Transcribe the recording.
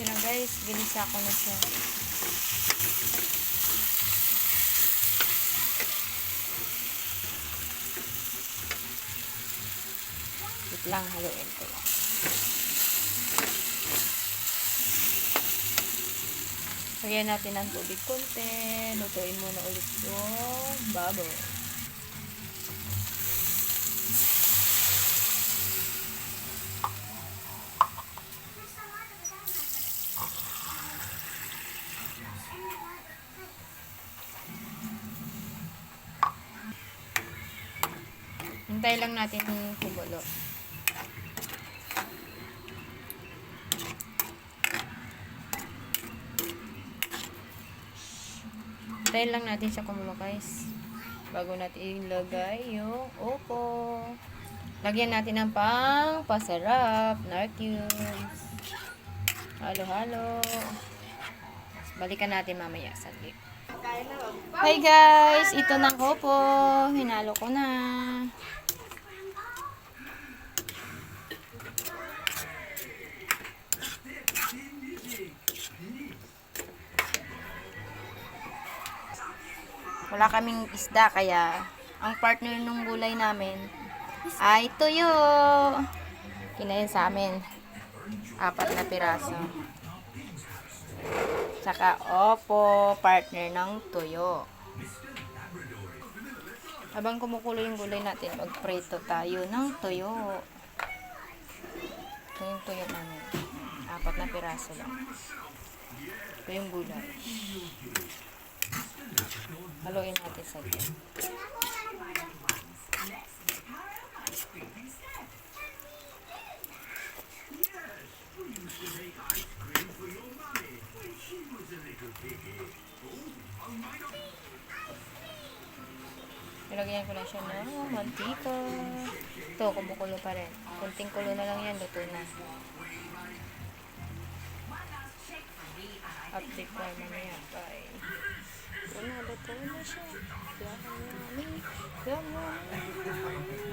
Yun na guys, ginisa ko na siya. Wait lang, haluin ko lang. Lagyan natin ng tubig konti. Lutuin muna ulit yung baboy. Hintay lang natin kumulo. Hintayin lang natin siya kumulo guys. Bago natin ilagay yung upo. Lagyan natin ng pang pasarap. Nor cubes. Halo-halo. Balikan natin mamaya saglit. Hi guys! Ito na ko po. Hinalo ko na. Wala kaming isda kaya ang partner ng gulay namin ay tuyo. Kinain sa amin 4 na piraso. Saka opo, partner ng tuyo. Habang kumukulo yung gulay natin, magprito tayo ng tuyo. Ito yung tuyo namin. 4 na piraso lang. Ito yung gulay. Haluin natin sa gulay. Nilagyan ko na siya ng mantika. Ito, kumukulo pa rin. Kunting kulo na lang yan, luto na. Update ko mamaya. Bye. Luto na siya. Yummy. Yummy.